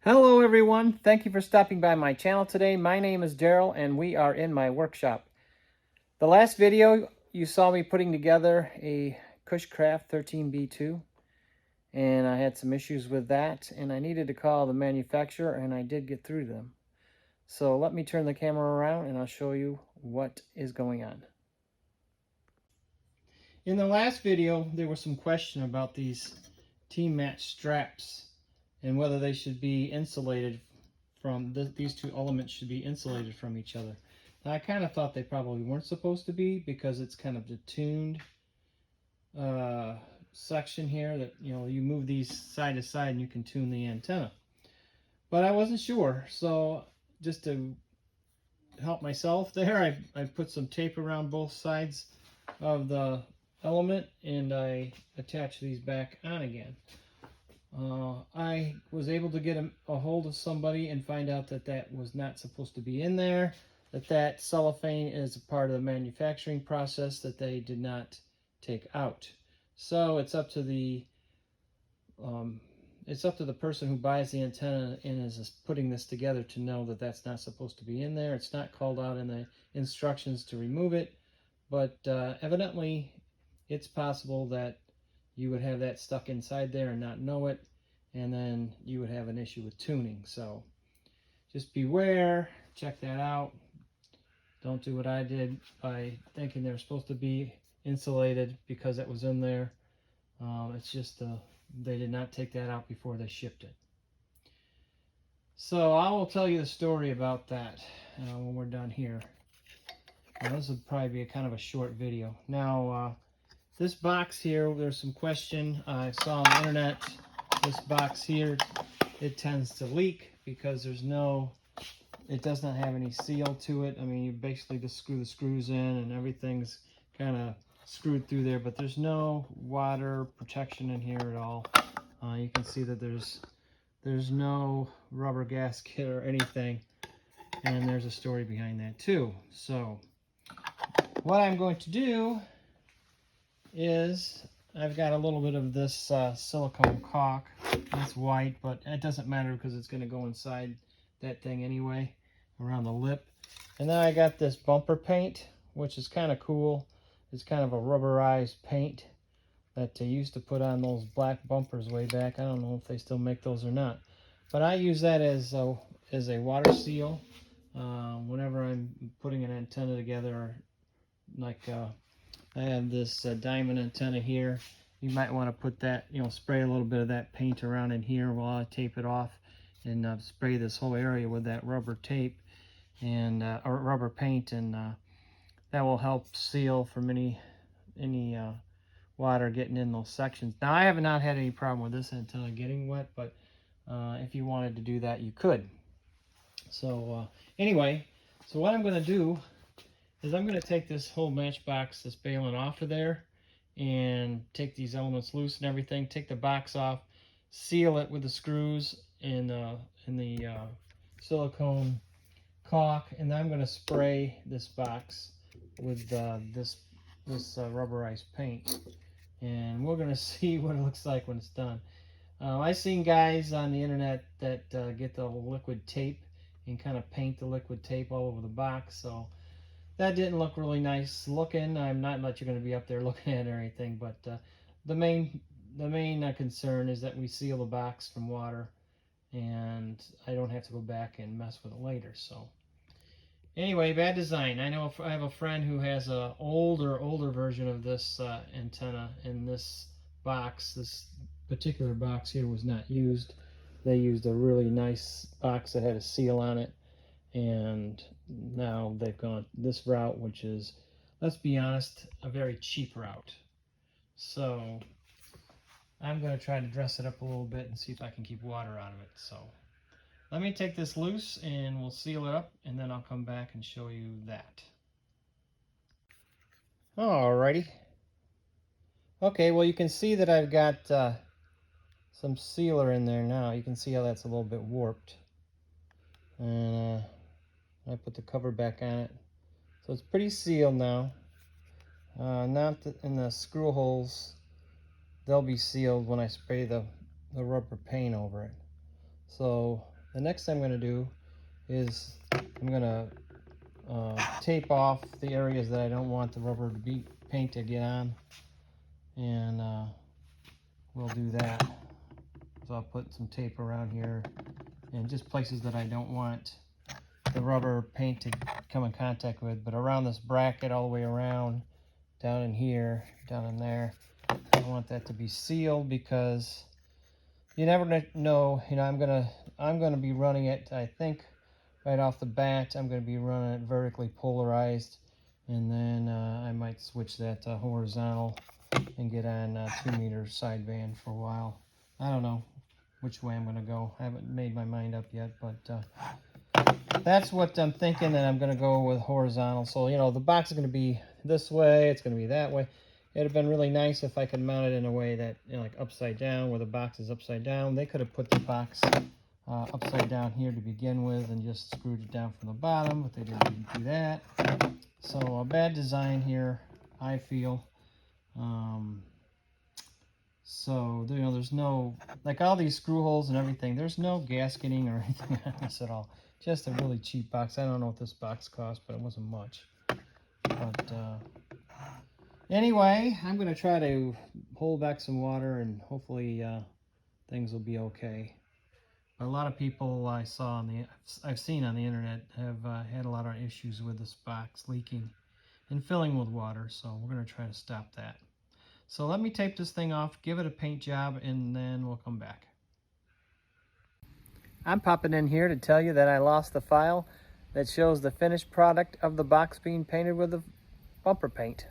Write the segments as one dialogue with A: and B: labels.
A: Hello everyone, thank you for stopping by my channel today. My name is Daryl and we are in my workshop. The last video you saw me putting together a CushCraft 13B2 and I had some issues with that and I needed to call the manufacturer and I did get through to them. So let me turn the camera around and I'll show you what is going on. In the last video there was some question about these T-match straps and whether they should be insulated from these two elements should be insulated from each other. Now, I kind of thought they probably weren't supposed to be because it's kind of the tuned section here that you move these side to side and you can tune the antenna. But I wasn't sure, so just to help myself there, I put some tape around both sides of the element and I attach these back on again. I was able to get a hold of somebody and find out that that was not supposed to be in there, that cellophane is a part of the manufacturing process that they did not take out. So it's up to the person who buys the antenna and is putting this together to know that that's not supposed to be in there. It's not called out in the instructions to remove it, but evidently it's possible that you would have that stuck inside there and not know it, and then you would have an issue with tuning. So just beware, check that out. Don't do what I did by thinking they're supposed to be insulated because it was in there. It's just they did not take that out before they shipped it. So I will tell you the story about that when we're done here. Now, this will probably be a kind of a short video. Now, this box here, there's some question I saw on the internet. This box here, it tends to leak because it does not have any seal to it. I mean, you basically just screw the screws in and everything's kind of screwed through there, but there's no water protection in here at all. You can see that there's no rubber gasket or anything, and there's a story behind that too. So what I'm going to do is I've got a little bit of this silicone caulk. It's white, but it doesn't matter because it's going to go inside that thing anyway, around the lip. And then I got this bumper paint, which is kind of cool. It's kind of a rubberized paint that they used to put on those black bumpers way back. I don't know if they still make those or not. But I use that as a water seal whenever I'm putting an antenna together, like I have this diamond antenna here. You might want to put that, spray a little bit of that paint around in here while I tape it off, and spray this whole area with that rubber tape and or rubber paint, and that will help seal from any water getting in those sections. Now, I have not had any problem with this antenna getting wet, but if you wanted to do that, you could. So anyway, so what I'm going to do is I'm going to take this whole matchbox, this baling off of there, and take these elements loose and everything, take the box off, seal it with the screws in the silicone caulk, and then I'm going to spray this box with this rubberized paint, and we're going to see what it looks like when it's done. I've seen guys on the internet that get the liquid tape and kind of paint the liquid tape all over the box, so that didn't look really nice looking. I'm not that you're going to be up there looking at it or anything, but the main concern is that we seal the box from water, and I don't have to go back and mess with it later. So anyway, bad design. I know I have a friend who has a older version of this antenna, and this box, this particular box here, was not used. They used a really nice box that had a seal on it, and now they've gone this route, which is, let's be honest, a very cheap route. So I'm going to try to dress it up a little bit and see if I can keep water out of it. So let me take this loose and we'll seal it up, and then I'll come back and show you that. Alrighty. Okay, well, you can see that I've got some sealer in there now. You can see how that's a little bit warped. And I put the cover back on it. So it's pretty sealed now. Not in the screw holes. They'll be sealed when I spray the rubber paint over it. So the next thing I'm going to do is I'm going to tape off the areas that I don't want the rubber to be paint to get on, and we'll do that. So I'll put some tape around here and just places that I don't want the rubber paint to come in contact with, but around this bracket all the way around, down in here, down in there, I want that to be sealed because you never know. You know, I'm gonna be running it. I think right off the bat, I'm gonna be running it vertically polarized, and then I might switch that to horizontal and get on 2 meter sideband for a while. I don't know which way I'm gonna go. I haven't made my mind up yet, but that's what I'm thinking, and I'm gonna go with horizontal. So you know, the box is gonna be this way. It's gonna be that way. It'd have been really nice if I could mount it in a way that, you know, like upside down, where the box is upside down. They could have put the box upside down here to begin with and just screwed it down from the bottom, but they didn't do that. So a bad design here, I feel. So, you know, there's no, like all these screw holes and everything, there's no gasketing or anything on this at all. Just a really cheap box. I don't know what this box cost, but it wasn't much. But anyway, I'm going to try to hold back some water, and hopefully things will be okay. A lot of people I've seen on the internet have had a lot of issues with this box leaking and filling with water, so we're going to try to stop that. So let me tape this thing off, give it a paint job, and then we'll come back. I'm popping in here to tell you that I lost the file that shows the finished product of the box being painted with the bumper paint.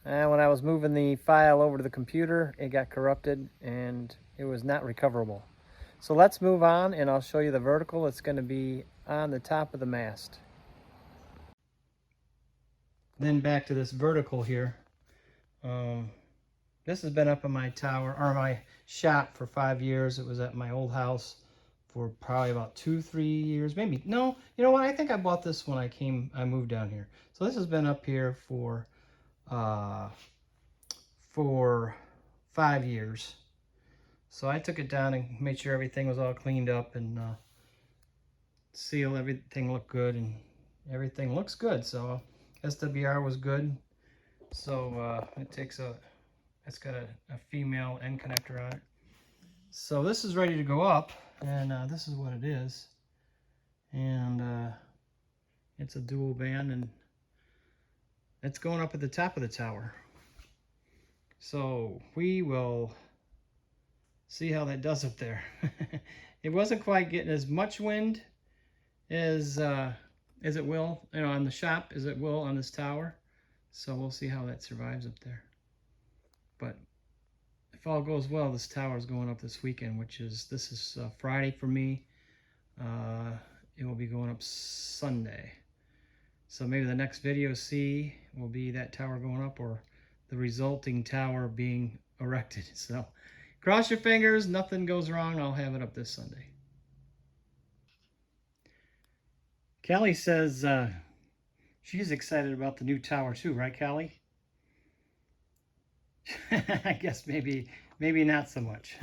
A: And when I was moving the file over to the computer, it got corrupted and it was not recoverable. So let's move on, and I'll show you the vertical. It's going to be on the top of the mast. Then back to this vertical here. This has been up in my tower, or my shop, for 5 years. It was at my old house for probably about 2-3 years, maybe. No, you know what? I think I bought this when I moved down here. So this has been up here for 5 years. So I took it down and made sure everything was all cleaned up and sealed. Everything looked good, and everything looks good. So SWR was good. So it's got a female end connector on it. So this is ready to go up, and this is what it is. And it's a dual band, and it's going up at the top of the tower. So we will see how that does up there. It wasn't quite getting as much wind as it will, you know, on the shop as it will on this tower. So we'll see how that survives up there. But if all goes well, this tower is going up this weekend, this is Friday for me. It will be going up Sunday. So maybe the next video will be that tower going up, or the resulting tower being erected. So cross your fingers, nothing goes wrong. I'll have it up this Sunday. Callie says she's excited about the new tower too, right, Callie? I guess maybe not so much.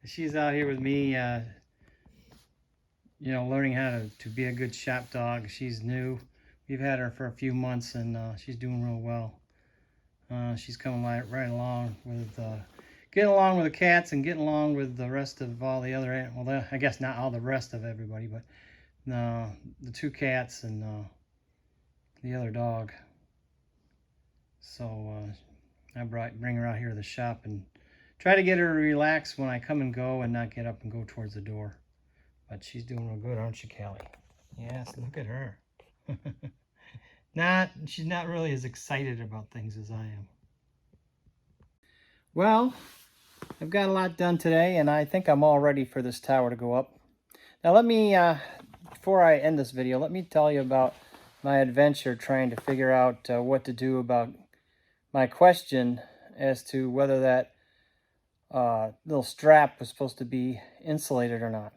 A: She's out here with me, you know, learning how to be a good shop dog. She's new. We've had her for a few months, and she's doing real well. She's coming right along with getting along with the cats and getting along with the rest of all the other, well, I guess not all the rest of everybody, but the 2 cats and the other dog. So I bring her out here to the shop and try to get her to relax when I come and go, and not get up and go towards the door. But she's doing real good, aren't you, Callie? Yes, look at her. She's not really as excited about things as I am. Well, I've got a lot done today, and I think I'm all ready for this tower to go up. Now let me, before I end this video, let me tell you about my adventure trying to figure out what to do about my question as to whether that little strap was supposed to be insulated or not.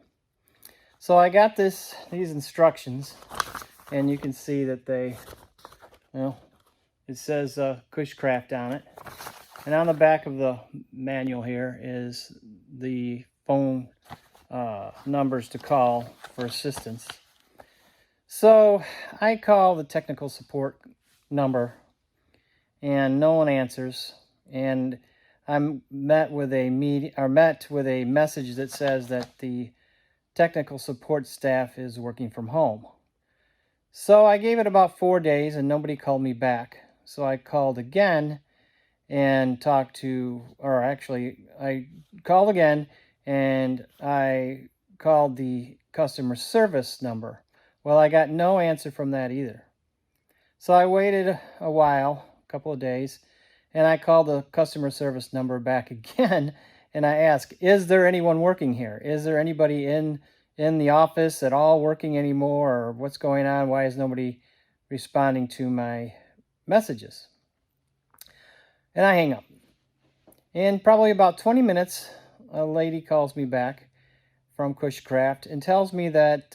A: So I got these instructions, and you can see that it says CushCraft on it. And on the back of the manual here is the phone numbers to call for assistance. So I call the technical support number, and no one answers. And I'm met with a message that says that the technical support staff is working from home. So I gave it about 4 days, and nobody called me back. So I called again and I called again, and I called the customer service number. Well, I got no answer from that either. So I waited a while, a couple of days, and I called the customer service number back again, and I asked, is there anyone working here? Is there anybody in the office at all working anymore, or what's going on? Why is nobody responding to my messages? And I hang up. In probably about 20 minutes, a lady calls me back from CushCraft and tells me that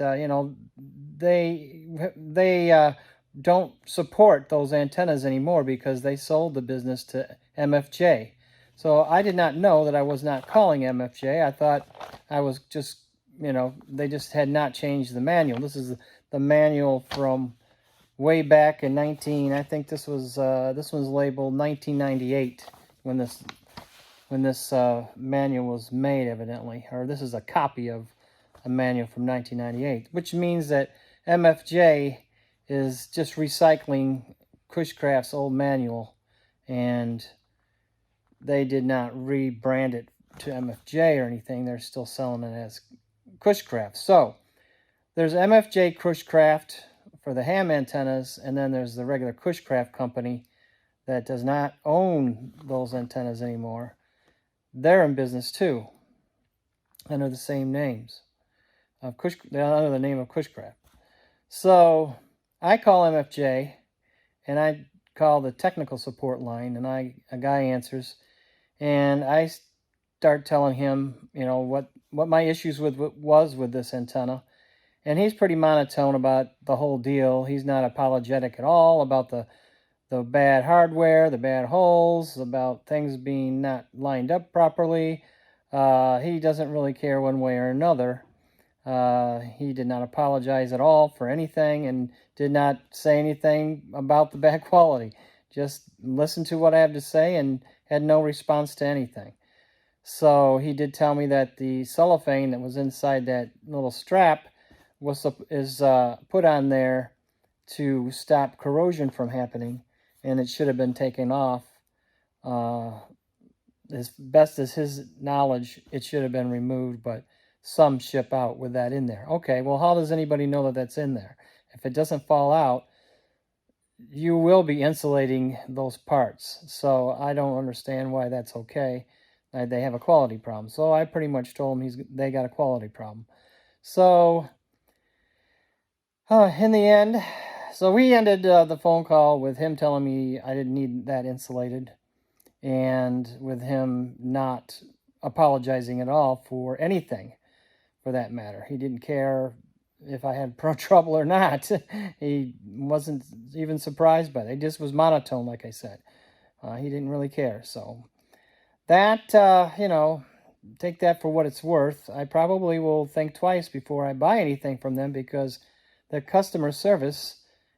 A: they don't support those antennas anymore because they sold the business to MFJ. So I did not know that I was not calling MFJ. I thought I was just, they just had not changed the manual. This is the manual from way back in I think this was labeled 1998 when this manual was made, evidently. Or this is a copy of a manual from 1998, which means that MFJ is just recycling CushCraft's old manual, and they did not rebrand it to MFJ or anything. They're still selling it as CushCraft. So there's MFJ CushCraft for the ham antennas, and then there's the regular CushCraft company that does not own those antennas anymore. They're in business too, under the same names of under the name of CushCraft. So I call MFJ, and I call the technical support line, and a guy answers, and I start telling him, what my issues was with this antenna, and he's pretty monotone about the whole deal. He's not apologetic at all about the bad hardware, the bad holes, about things being not lined up properly. He doesn't really care one way or another. He did not apologize at all for anything and did not say anything about the bad quality. Just listened to what I have to say and had no response to anything. So he did tell me that the cellophane that was inside that little strap is put on there to stop corrosion from happening, and it should have been taken off. As best as his knowledge, it should have been removed, but some ship out with that in there. Okay, well, how does anybody know that that's in there? If it doesn't fall out, you will be insulating those parts. So I don't understand why that's okay. They have a quality problem. So I pretty much told him they got a quality problem. So in the end, so we ended the phone call with him telling me I didn't need that insulated, and with him not apologizing at all for anything, for that matter. He didn't care if I had trouble or not. He wasn't even surprised by it. He just was monotone, like I said. He didn't really care. So that, take that for what it's worth. I probably will think twice before I buy anything from them, because the customer service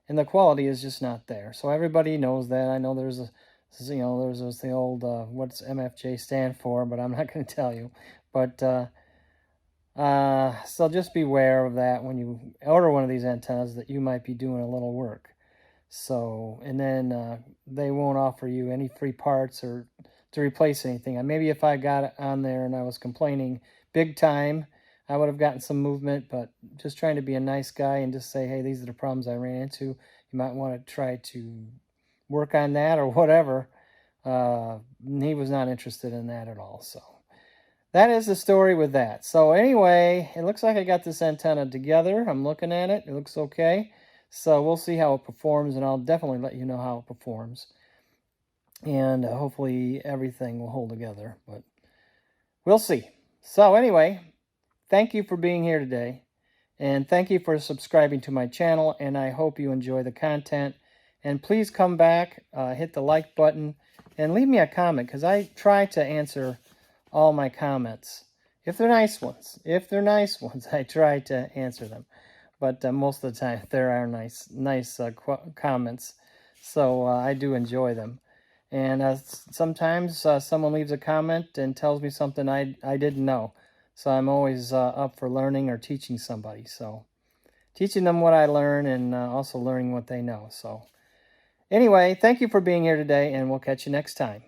A: and the quality is just not there. So everybody knows that. I know there's the old, what's MFJ stand for, but I'm not going to tell you. But, so just beware of that when you order one of these antennas, that you might be doing a little work. So, and then they won't offer you any free parts or to replace anything. And maybe if I got it on there and I was complaining big time, I would have gotten some movement, but just trying to be a nice guy and just say, hey, these are the problems I ran into. You might want to try to work on that or whatever. He was not interested in that at all. So that is the story with that. So anyway, it looks like I got this antenna together. I'm looking at it. It looks okay. So we'll see how it performs, and I'll definitely let you know how it performs. And hopefully everything will hold together, but we'll see. So anyway, thank you for being here today, and thank you for subscribing to my channel, and I hope you enjoy the content. And please come back, hit the like button, and leave me a comment, because I try to answer all my comments. If they're nice ones. If they're nice ones, I try to answer them. But most of the time, there are nice comments. So I do enjoy them. And sometimes someone leaves a comment and tells me something I didn't know. So I'm always up for learning or teaching somebody. So teaching them what I learn and also learning what they know. So anyway, thank you for being here today, and we'll catch you next time.